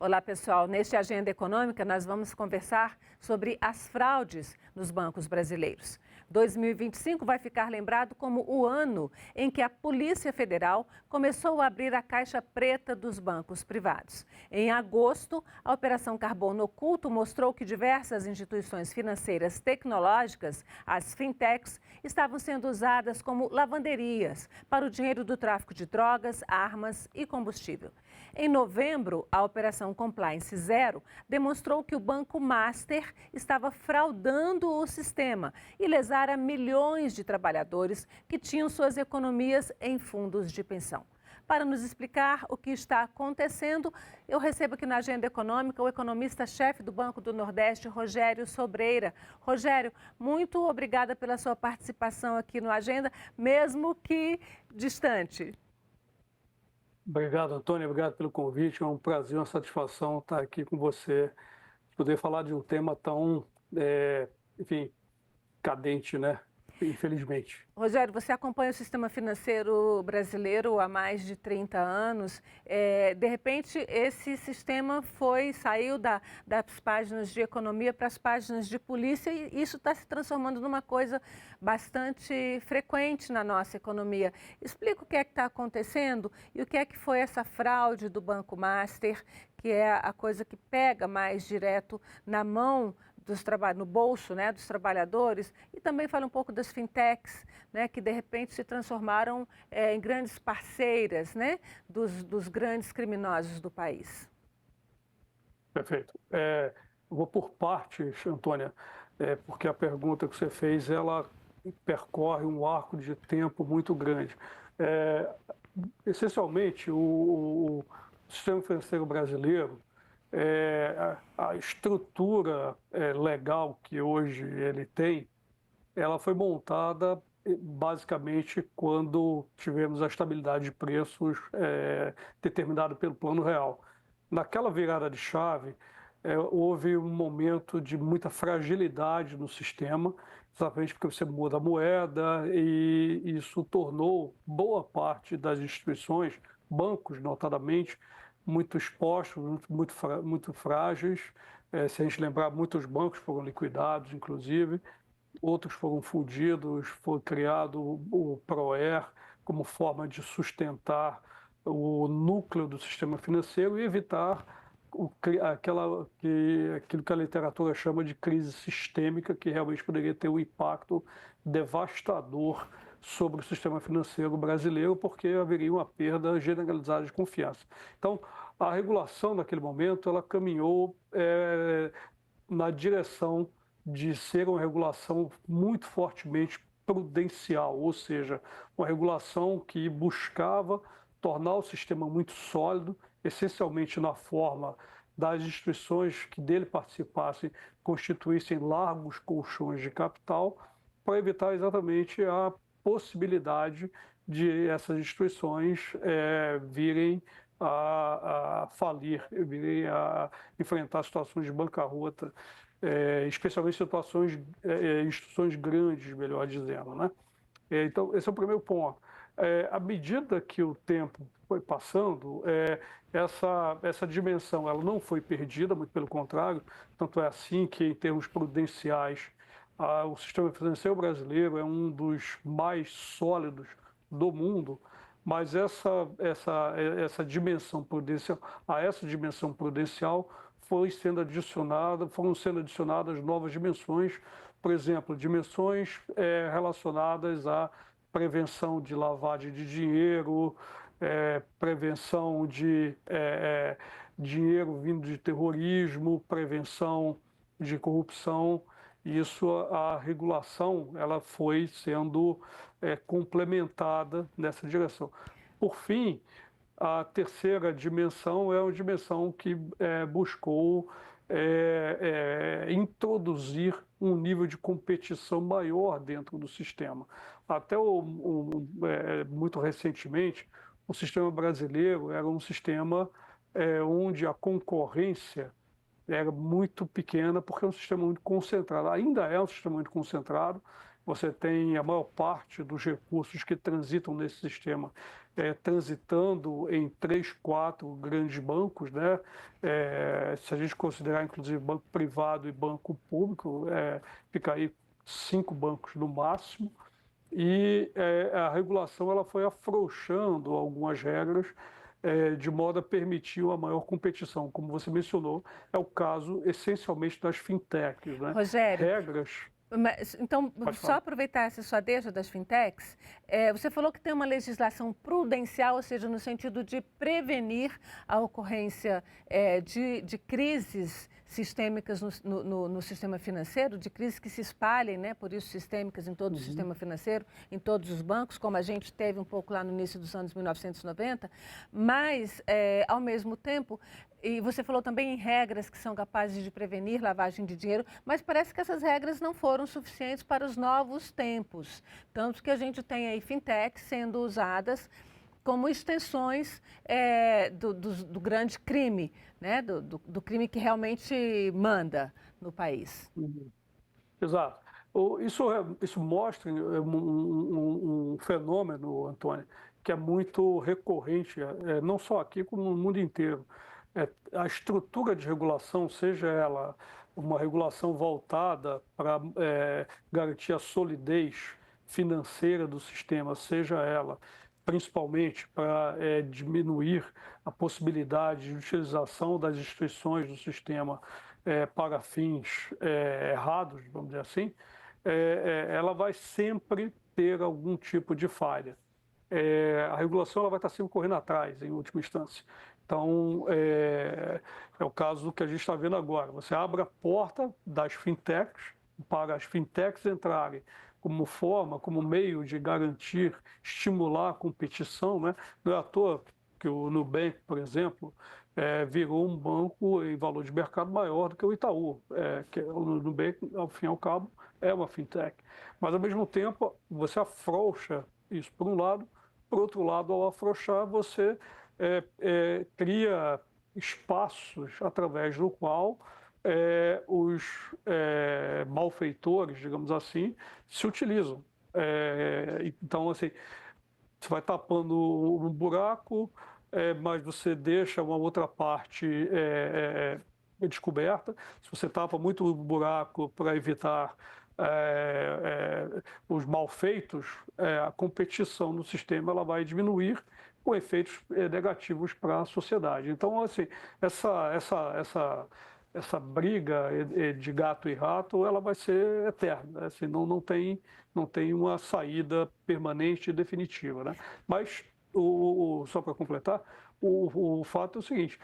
Olá, pessoal. Neste Agenda Econômica, nós vamos conversar sobre as fraudes nos bancos brasileiros. 2025 vai ficar lembrado como o ano em que a Polícia Federal começou a abrir a caixa preta dos bancos privados. Em agosto, a Operação Carbono Oculto mostrou que diversas instituições financeiras tecnológicas, as fintechs, estavam sendo usadas como lavanderias para o dinheiro do tráfico de drogas, armas e combustível. Em novembro, a Operação Compliance Zero demonstrou que o Banco Master estava fraudando o sistema e lesara milhões de trabalhadores que tinham suas economias em fundos de pensão. Para nos explicar o que está acontecendo, eu recebo aqui na Agenda Econômica o economista-chefe do Banco do Nordeste, Rogério Sobreira. Rogério, muito obrigada pela sua participação aqui no Agenda, mesmo que distante. Obrigado, Antônio. Obrigado pelo convite. É um prazer, uma satisfação estar aqui com você, poder falar de um tema tão, enfim, cadente, né? Infelizmente. Rogério, você acompanha o sistema financeiro brasileiro há mais de 30 anos. De repente, esse sistema saiu das páginas de economia para as páginas de polícia e isso está se transformando numa coisa bastante frequente na nossa economia. Explica o que é que está acontecendo e o que é que foi essa fraude do Banco Master, que é a coisa que pega mais direto na mão no bolso, né, dos trabalhadores, e também fala um pouco das fintechs, né, que de repente se transformaram em grandes parceiras, né, dos grandes criminosos do país. Perfeito. Eu vou por partes, Antônia, porque a pergunta que você fez, ela percorre um arco de tempo muito grande. Essencialmente, o sistema financeiro brasileiro, a estrutura legal que hoje ele tem, ela foi montada basicamente quando tivemos a estabilidade de preços determinada pelo Plano Real. Naquela virada de chave, houve um momento de muita fragilidade no sistema, exatamente porque você muda a moeda e isso tornou boa parte das instituições, bancos notadamente, muito expostos, muito frágeis. Se a gente lembrar, muitos bancos foram liquidados, inclusive, outros foram fundidos, foi criado o PROER como forma de sustentar o núcleo do sistema financeiro e evitar aquilo que a literatura chama de crise sistêmica, que realmente poderia ter um impacto devastador sobre o sistema financeiro brasileiro, porque haveria uma perda generalizada de confiança. Então, a regulação naquele momento, ela caminhou na direção de ser uma regulação muito fortemente prudencial, ou seja, uma regulação que buscava tornar o sistema muito sólido, essencialmente na forma das instituições que dele participassem constituíssem largos colchões de capital, para evitar exatamente a possibilidade de essas instituições virem a falir, virem a enfrentar situações de bancarrota, especialmente situações, instituições grandes, melhor dizendo, né? Então, esse é o primeiro ponto. À medida que o tempo foi passando, essa dimensão ela não foi perdida, muito pelo contrário, tanto é assim que, em termos prudenciais, o sistema financeiro brasileiro é um dos mais sólidos do mundo, mas essa dimensão prudencial, a essa dimensão prudencial foram sendo adicionadas novas dimensões, por exemplo, dimensões relacionadas à prevenção de lavagem de dinheiro, prevenção de dinheiro vindo de terrorismo, prevenção de corrupção. Isso, a regulação, ela foi sendo complementada nessa direção. Por fim, a terceira dimensão é uma dimensão que buscou introduzir um nível de competição maior dentro do sistema. Até muito recentemente, o sistema brasileiro era um sistema onde a concorrência era muito pequena, porque é um sistema muito concentrado. Ainda é um sistema muito concentrado, você tem a maior parte dos recursos que transitam nesse sistema transitando em 3, 4 grandes bancos, né? Se a gente considerar inclusive banco privado e banco público, fica aí 5 bancos no máximo. E a regulação ela foi afrouxando algumas regras de modo a permitir uma maior competição. Como você mencionou, é o caso essencialmente das fintechs, né? Rogério, Regras, então, pode só falar. aproveitar essa sua deixa das fintechs, você falou que tem uma legislação prudencial, ou seja, no sentido de prevenir a ocorrência de crises sistêmicas no sistema financeiro, de crises que se espalhem, né, por isso sistêmicas em todo o Uhum. sistema financeiro, em todos os bancos, como a gente teve um pouco lá no início dos anos 1990, mas, ao mesmo tempo, e você falou também em regras que são capazes de prevenir lavagem de dinheiro, mas parece que essas regras não foram suficientes para os novos tempos. Tanto que a gente tem aí fintechs sendo usadas como extensões do grande crime, né? do crime que realmente manda no país. Uhum. Exato. Isso mostra um fenômeno, Antônio, que é muito recorrente, não só aqui, como no mundo inteiro. A estrutura de regulação, seja ela uma regulação voltada para garantir a solidez financeira do sistema, seja ela principalmente para diminuir a possibilidade de utilização das instituições do sistema para fins errados, vamos dizer assim, ela vai sempre ter algum tipo de falha. A regulação ela vai estar sempre correndo atrás, em última instância. Então, é o caso do que a gente está vendo agora. Você abre a porta das fintechs para as fintechs entrarem como forma, como meio de garantir, estimular a competição, né? Não é à toa que o Nubank, por exemplo, virou um banco em valor de mercado maior do que o Itaú, que o Nubank, ao fim e ao cabo, é uma fintech. Mas, ao mesmo tempo, você afrouxa isso por um lado, por outro lado, ao afrouxar, você cria espaços através do qual os malfeitores, digamos assim, se utilizam. Então, assim, você vai tapando um buraco, mas você deixa uma outra parte descoberta. Se você tapa muito o buraco para evitar os malfeitos, a competição no sistema ela vai diminuir com efeitos negativos para a sociedade. Então, assim, essa briga de gato e rato, ela vai ser eterna, né? Assim, não tem uma saída permanente e definitiva, né? Mas, só para completar, o fato é o seguinte,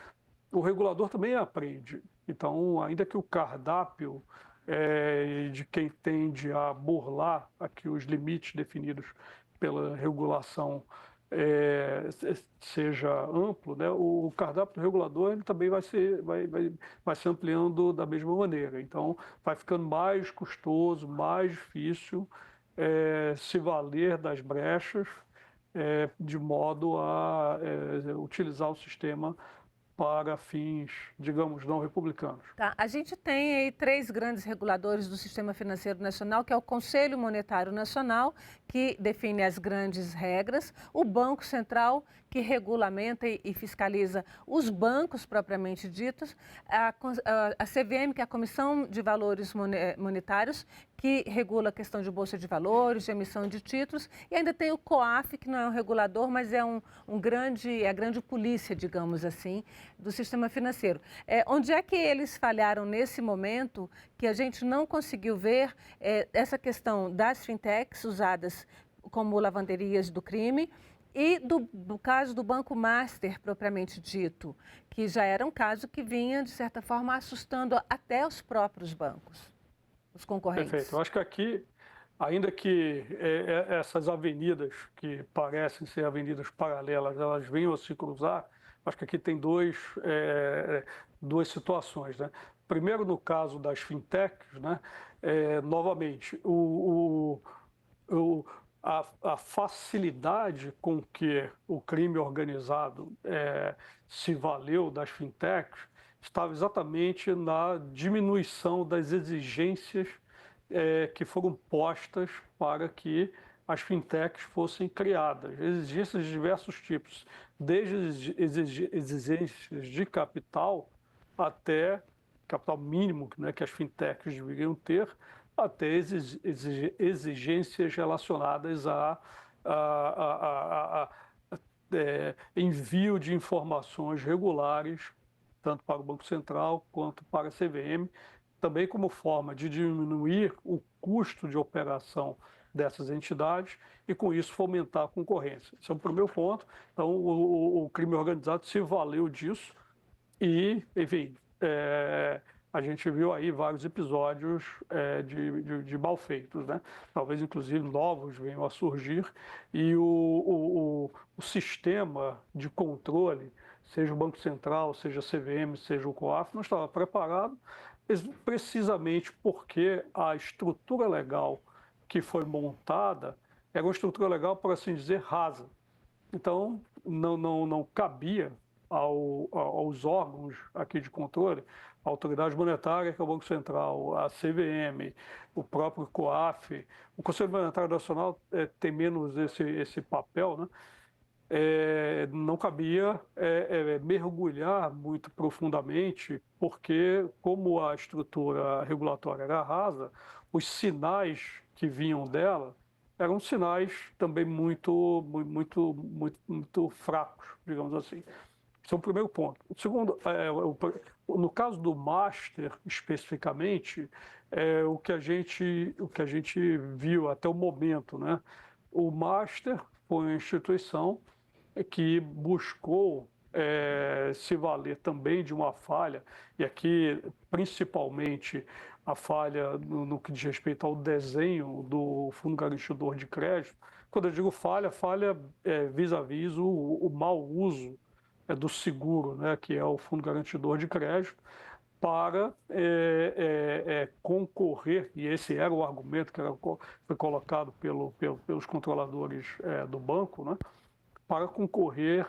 o regulador também aprende. Então, ainda que o cardápio de quem tende a burlar aqui os limites definidos pela regulação seja amplo, né? O cardápio do regulador ele também vai se ampliando da mesma maneira. Então, vai ficando mais custoso, mais difícil se valer das brechas de modo a utilizar o sistema para fins, digamos, não republicanos. Tá. A gente tem aí 3 grandes reguladores do Sistema Financeiro Nacional, que é o Conselho Monetário Nacional, que define as grandes regras, o Banco Central, que regulamenta e fiscaliza os bancos propriamente ditos, a CVM, que é a Comissão de Valores Monetários, que regula a questão de bolsa de valores, de emissão de títulos, e ainda tem o COAF, que não é um regulador, mas é a grande polícia, digamos assim, do sistema financeiro. Onde é que eles falharam nesse momento que a gente não conseguiu ver essa questão das fintechs usadas como lavanderias do crime e do caso do Banco Master, propriamente dito, que já era um caso que vinha, de certa forma, assustando até os próprios bancos, os concorrentes. Perfeito. Eu acho que aqui, ainda que essas avenidas que parecem ser avenidas paralelas, elas venham a se cruzar, acho que aqui tem duas situações, né? Primeiro, no caso das fintechs, né? Novamente, a facilidade com que o crime organizado se valeu das fintechs estava exatamente na diminuição das exigências que foram postas para que as fintechs fossem criadas. Exigências de diversos tipos, desde exigências de capital até capital mínimo, né, que as fintechs deveriam ter, até exigências relacionadas a envio de informações regulares, tanto para o Banco Central quanto para a CVM, também como forma de diminuir o custo de operação dessas entidades e, com isso, fomentar a concorrência. Esse é o primeiro ponto. Então, o crime organizado se valeu disso e, enfim, a gente viu aí vários episódios de malfeitos, né? Talvez, inclusive, novos venham a surgir e o sistema de controle, seja o Banco Central, seja a CVM, seja o COAF, não estava preparado precisamente porque a estrutura legal que foi montada era uma estrutura legal, por assim dizer, rasa. Então, não cabia aos órgãos aqui de controle, a autoridade monetária, que é o Banco Central, a CVM, o próprio COAF, o Conselho Monetário Nacional tem menos esse papel, né? Não cabia mergulhar muito profundamente, porque como a estrutura regulatória era rasa, os sinais que vinham dela eram sinais também muito fracos, digamos assim. Esse é o primeiro ponto. O segundo, no caso do Master, especificamente, o que a gente viu até o momento, né? O Master foi uma instituição que buscou se valer também de uma falha, e aqui principalmente a falha no que diz respeito ao desenho do Fundo Garantidor de Crédito. Quando eu digo falha vis-à-vis o mau uso do seguro, né, que é o Fundo Garantidor de Crédito, para concorrer, e esse era o argumento que foi colocado pelos controladores do banco, né, para concorrer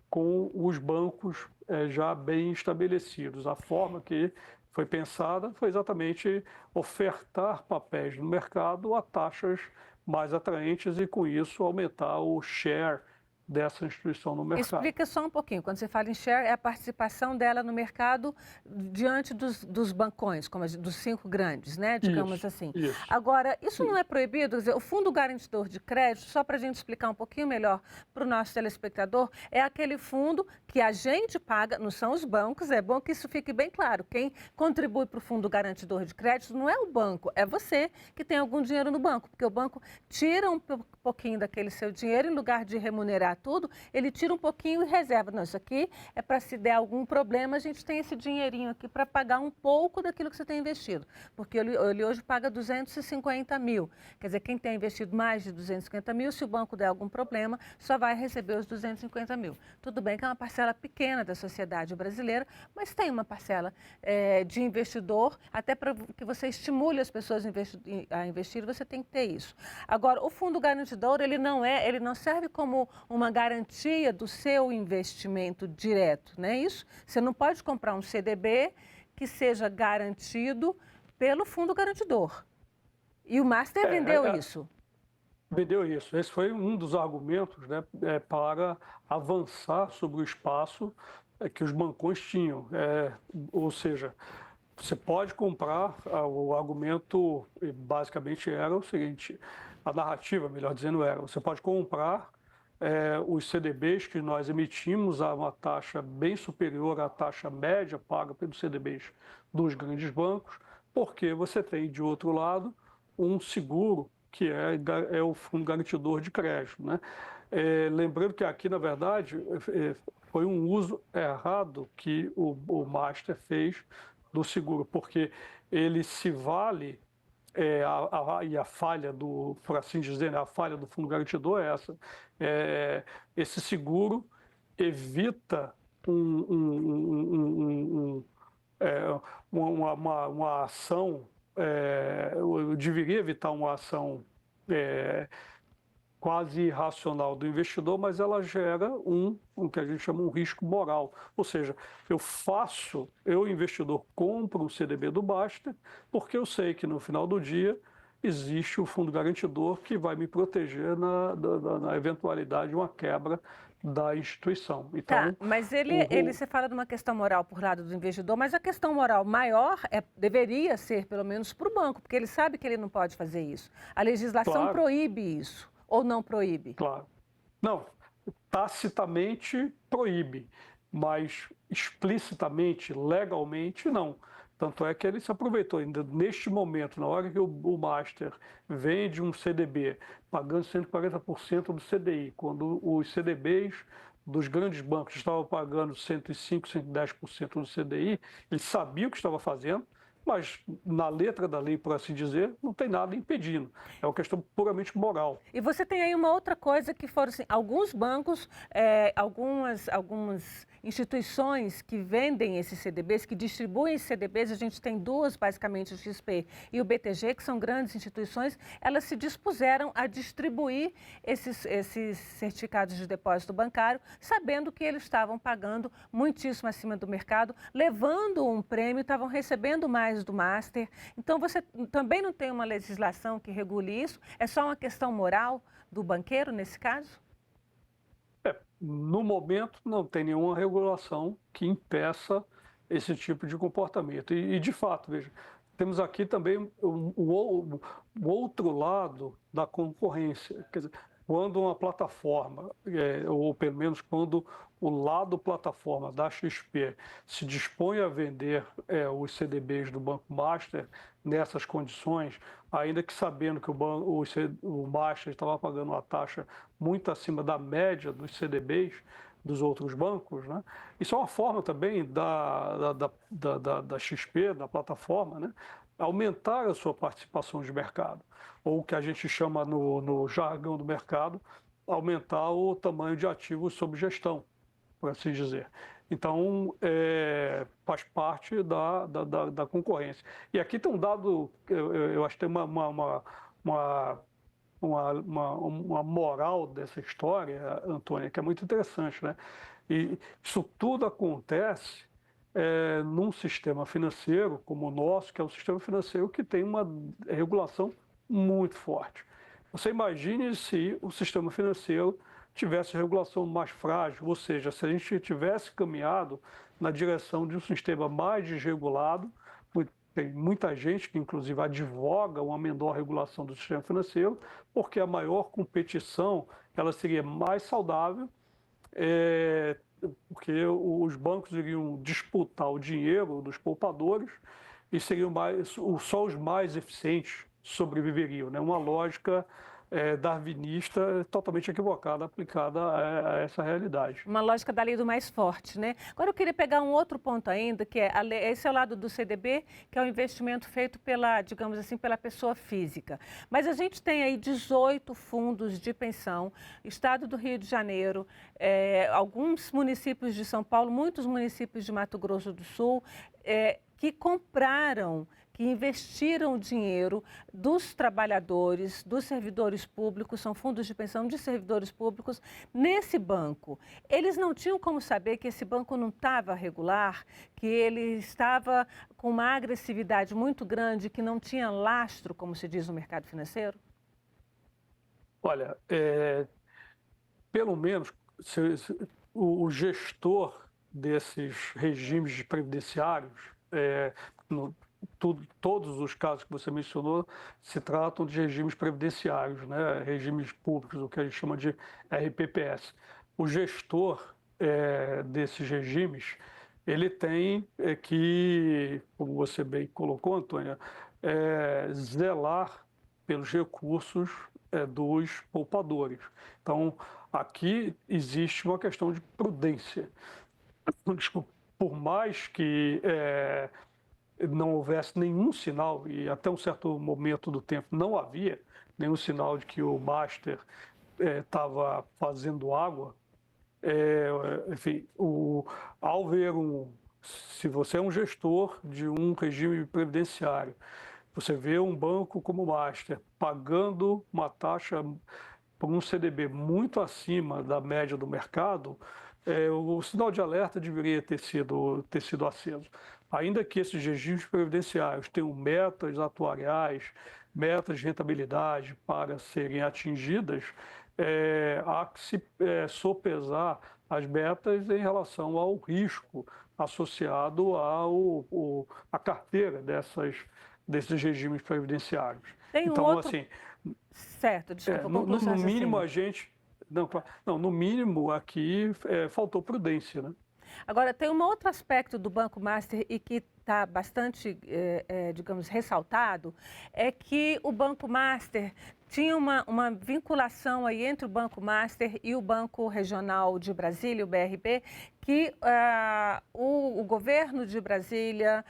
com os bancos já bem estabelecidos. A forma que foi pensada foi exatamente ofertar papéis no mercado a taxas mais atraentes e, com isso, aumentar o share dessa instituição no mercado. Explica só um pouquinho. Quando você fala em share, é a participação dela no mercado diante dos bancões, como dos 5 grandes, né? Digamos Isso, assim. isso. Agora, isso não é proibido? Quer dizer, o Fundo Garantidor de Crédito, só para a gente explicar um pouquinho melhor para o nosso telespectador, é aquele fundo que a gente paga, não são os bancos, é bom que isso fique bem claro. Quem contribui para o Fundo Garantidor de Crédito não é o banco, é você que tem algum dinheiro no banco, porque o banco tira um pouquinho daquele seu dinheiro, em lugar de remunerar tudo, ele tira um pouquinho e reserva. Não, isso aqui é para se der algum problema, a gente tem esse dinheirinho aqui para pagar um pouco daquilo que você tem investido. Porque ele hoje paga 250 mil. Quer dizer, quem tem investido mais de 250 mil, se o banco der algum problema, só vai receber os 250 mil. Tudo bem que é uma parcela pequena da sociedade brasileira, mas tem uma parcela de investidor, até para que você estimule as pessoas a investir, você tem que ter isso. Agora, o Fundo Garantidor, ele não serve como uma garantia do seu investimento direto, não é isso? Você não pode comprar um CDB que seja garantido pelo Fundo Garantidor. E o Master vendeu isso. Vendeu isso. Esse foi um dos argumentos, né, para avançar sobre o espaço que os bancões tinham. Ou seja, você pode comprar, o argumento basicamente era o seguinte, a narrativa, melhor dizendo, era, você pode comprar os CDBs que nós emitimos a uma taxa bem superior à taxa média paga pelos CDBs dos grandes bancos, porque você tem, de outro lado, um seguro que é o Fundo Garantidor de Crédito, né? Lembrando que aqui, na verdade, foi um uso errado que o Master fez do seguro, porque ele se vale, e a falha por assim dizer, né, a falha do Fundo Garantidor é essa. Esse seguro evita uma ação, eu deveria evitar uma ação quase irracional do investidor, mas ela gera o que a gente chama um risco moral. Ou seja, eu investidor compro o CDB do Baster, porque eu sei que no final do dia existe o fundo garantidor que vai me proteger na eventualidade de uma quebra da instituição. Tá, Então, mas o, você fala de uma questão moral por lado do investidor, mas a questão moral maior deveria ser, pelo menos, para o banco, porque ele sabe que ele não pode fazer isso. A legislação claro, proíbe isso, ou não proíbe? claro. Não, tacitamente proíbe, mas explicitamente, legalmente, não. Tanto é que ele se aproveitou ainda neste momento, na hora que o Master vende um CDB pagando 140% do CDI, quando os CDBs dos grandes bancos estavam pagando 105, 110% do CDI, ele sabia o que estava fazendo, mas na letra da lei, por assim dizer, não tem nada impedindo. É uma questão puramente moral. E você tem aí uma outra coisa que foram assim, alguns bancos, algumas instituições que vendem esses CDBs, que distribuem esses CDBs, a gente tem duas, basicamente, o XP e o BTG, que são grandes instituições, elas se dispuseram a distribuir esses certificados de depósito bancário, sabendo que eles estavam pagando muitíssimo acima do mercado, levando um prêmio, estavam recebendo mais do Master. Então, você também não tem uma legislação que regule isso? É só uma questão moral do banqueiro, nesse caso? No momento, não tem nenhuma regulação que impeça esse tipo de comportamento. De fato, veja, temos aqui também o outro lado da concorrência. Quer dizer, quando uma plataforma, ou pelo menos quando o lado plataforma da XP se dispõe a vender os CDBs do Banco Master nessas condições, ainda que sabendo que o Master estava pagando uma taxa muito acima da média dos CDBs dos outros bancos, né? Isso é uma forma também da XP, da plataforma, né? Aumentar a sua participação de mercado, ou o que a gente chama no jargão do mercado, aumentar o tamanho de ativos sob gestão, por assim dizer. Então, faz parte da concorrência. E aqui tem um dado, eu acho que tem uma moral dessa história, Antônia, que é muito interessante, né? E isso tudo acontece num sistema financeiro como o nosso, que é um sistema financeiro que tem uma regulação muito forte. Você imagine se o sistema financeiro tivesse regulação mais frágil, ou seja, se a gente tivesse caminhado na direção de um sistema mais desregulado. Tem muita gente que, inclusive, advoga uma menor regulação do sistema financeiro, porque a maior competição ela seria mais saudável, porque os bancos iriam disputar o dinheiro dos poupadores e seriam só os mais eficientes sobreviveriam, né? Uma lógica darwinista totalmente equivocada aplicada a essa realidade. Uma lógica da lei do mais forte, né? Agora eu queria pegar um outro ponto ainda, que é esse é o lado do CDB, que é o investimento feito pela, digamos assim, pela pessoa física. Mas a gente tem aí 18 fundos de pensão, estado do Rio de Janeiro, alguns municípios de São Paulo, muitos municípios de Mato Grosso do Sul, que compraram, que investiram o dinheiro dos trabalhadores, dos servidores públicos, são fundos de pensão de servidores públicos, nesse banco. Eles não tinham como saber que esse banco não estava regular, que ele estava com uma agressividade muito grande, que não tinha lastro, como se diz no mercado financeiro? Olha, pelo menos o gestor desses regimes previdenciários, todos os casos que você mencionou se tratam de regimes previdenciários, né? Regimes públicos, o que a gente chama de RPPS. O gestor desses regimes, ele tem que, como você bem colocou, Antônia, zelar pelos recursos dos poupadores. Então, aqui existe uma questão de prudência. Desculpa, por mais que não houvesse nenhum sinal, e até um certo momento do tempo não havia nenhum sinal de que o Master estava fazendo água, enfim, ao ver se você é um gestor de um regime previdenciário, você vê um banco como o Master pagando uma taxa por um CDB muito acima da média do mercado, o sinal de alerta deveria ter sido aceso. Ainda que esses regimes previdenciários tenham metas atuariais, metas de rentabilidade para serem atingidas, há que se sopesar as metas em relação ao risco associado à carteira desses regimes previdenciários. Tem um Então, outro. assim, Certo, desculpa, conclua o seu no mínimo raciocínio. a gente. Não, não, no mínimo aqui faltou prudência, né? Agora, tem um outro aspecto do Banco Master e que está bastante, digamos, ressaltado, é que o Banco Master tinha uma vinculação aí entre o Banco Master e o Banco Regional de Brasília, o BRB, que o governo de Brasília,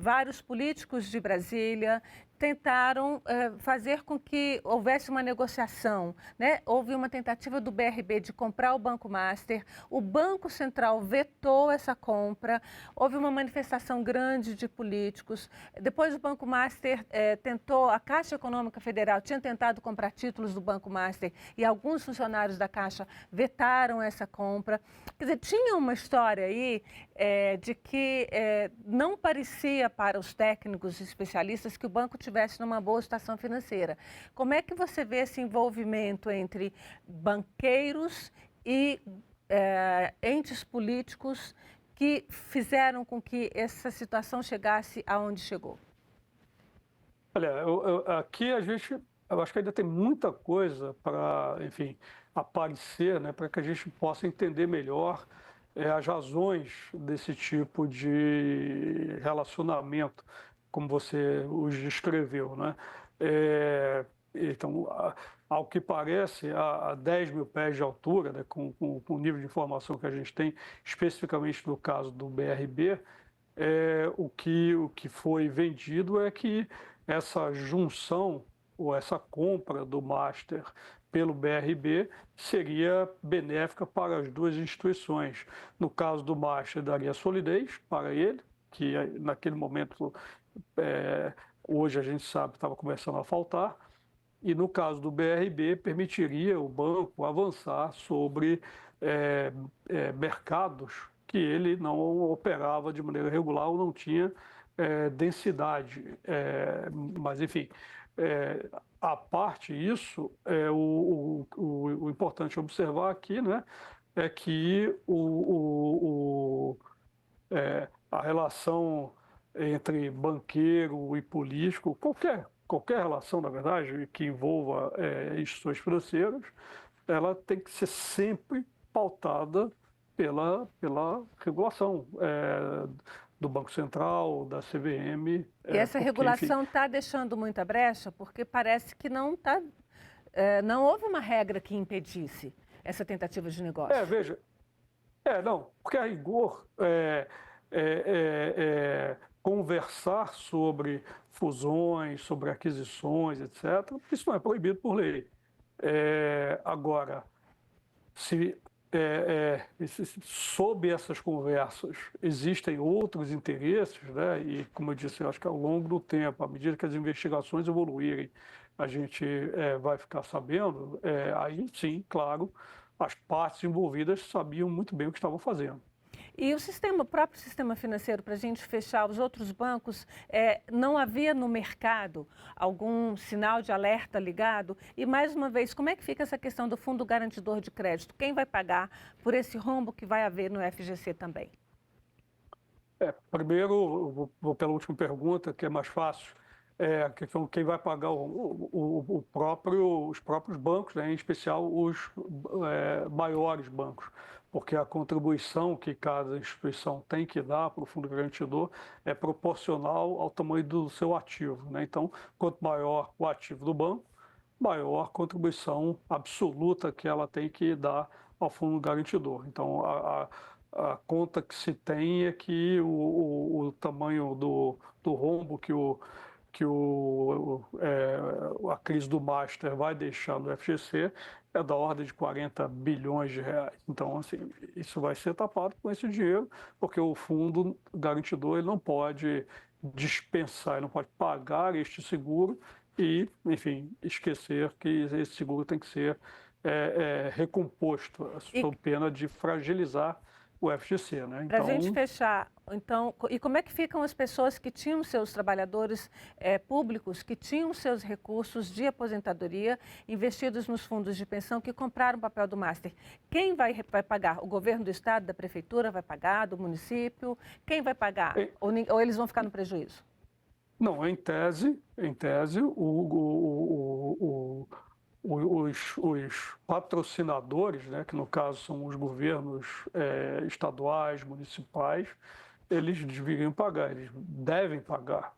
vários políticos de Brasília tentaram fazer com que houvesse uma negociação, né? Houve uma tentativa do BRB de comprar o Banco Master, o Banco Central vetou essa compra, houve uma manifestação grande de políticos, depois o Banco Master tentou, a Caixa Econômica Federal tinha tentado comprar títulos do Banco Master e alguns funcionários da Caixa vetaram essa compra. Quer dizer, tinha uma história aí de que não parecia para os técnicos e especialistas que o banco tivesse numa boa situação financeira. Como é que você vê esse envolvimento entre banqueiros e entes políticos que fizeram com que essa situação chegasse aonde chegou? Olha, aqui eu acho que ainda tem muita coisa para, enfim, aparecer, né, para que a gente possa entender melhor as razões desse tipo de relacionamento, como você os descreveu, né? Então, ao que parece, a 10 mil pés de altura, né, com o nível de informação que a gente tem, especificamente no caso do BRB, o que foi vendido é que essa junção ou essa compra do Master pelo BRB seria benéfica para as duas instituições. No caso do Master, daria solidez para ele, que naquele momento, hoje a gente sabe, estava começando a faltar, e no caso do BRB, permitiria o banco avançar sobre mercados que ele não operava de maneira regular ou não tinha densidade. Mas, enfim, à parte isso, o importante observar aqui, né, é que a relação entre banqueiro e político, qualquer relação, na verdade, que envolva instituições financeiras, ela tem que ser sempre pautada pela regulação do Banco Central, da CVM. E essa Porque, enfim, regulação está deixando muita brecha, porque parece que não houve uma regra que impedisse essa tentativa de negócio. veja, não, porque a rigor, conversar sobre fusões, sobre aquisições, etc., isso não é proibido por lei. Agora, se sob essas conversas existem outros interesses, né? E, como eu disse, eu acho que ao longo do tempo, à medida que as investigações evoluírem, a gente vai ficar sabendo, aí sim, claro, as partes envolvidas sabiam muito bem o que estavam fazendo. E o próprio sistema financeiro, para a gente fechar, os outros bancos, não havia no mercado algum sinal de alerta ligado? E, mais uma vez, como é que fica essa questão do Fundo Garantidor de Crédito? Quem vai pagar por esse rombo que vai haver no FGC também? Primeiro, eu vou pela última pergunta, que é mais fácil. A questão quem vai pagar os próprios bancos, né, em especial os maiores bancos, porque a contribuição que cada instituição tem que dar para o fundo garantidor é proporcional ao tamanho do seu ativo, né? Então, quanto maior o ativo do banco, maior contribuição absoluta que ela tem que dar ao fundo garantidor. Então, a conta que se tem é que o tamanho do rombo a crise do Master vai deixar no FGC é da ordem de 40 bilhões de reais. Então, assim, isso vai ser tapado com esse dinheiro, porque o fundo garantidor ele não pode dispensar, ele não pode pagar este seguro e, enfim, esquecer que esse seguro tem que ser recomposto, sob pena de fragilizar o FGC, né? Para a gente Então, fechar, então, e como é que ficam as pessoas que tinham seus trabalhadores públicos, que tinham seus recursos de aposentadoria investidos nos fundos de pensão, que compraram o papel do Master? Quem vai pagar? O governo do estado, da prefeitura vai pagar, do município? Quem vai pagar? Ou eles vão ficar no prejuízo? não, em tese, os patrocinadores, né, que no caso são os governos estaduais, municipais, eles deveriam pagar, eles devem pagar.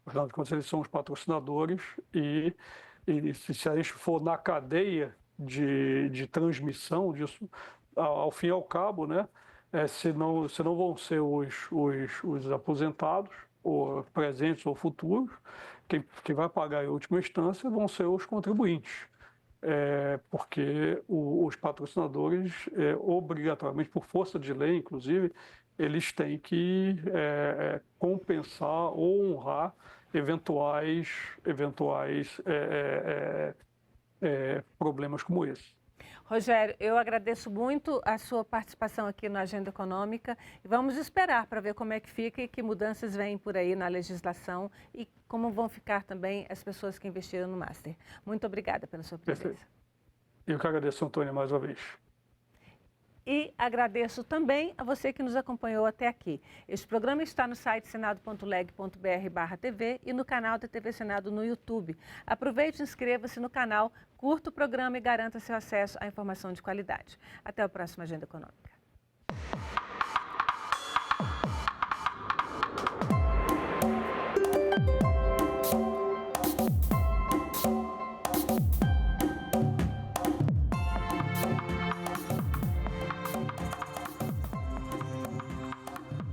Afinal de contas, eles são os patrocinadores e se a gente for na cadeia de transmissão disso, ao fim e ao cabo, né, se não vão ser os aposentados, ou presentes ou futuros, quem vai pagar em última instância vão ser os contribuintes. Porque os patrocinadores, obrigatoriamente, por força de lei, inclusive, eles têm que compensar ou honrar eventuais problemas como esse. Rogério, eu agradeço muito a sua participação aqui na Agenda Econômica e vamos esperar para ver como é que fica e que mudanças vêm por aí na legislação e como vão ficar também as pessoas que investiram no Master. Muito obrigada pela sua presença. Perfeito. Eu que agradeço, Antônia, mais uma vez. E agradeço também a você que nos acompanhou até aqui. Este programa está no site senado.leg.br/TV e no canal da TV Senado no YouTube. Aproveite e inscreva-se no canal, curta o programa e garanta seu acesso à informação de qualidade. Até a próxima Agenda Econômica.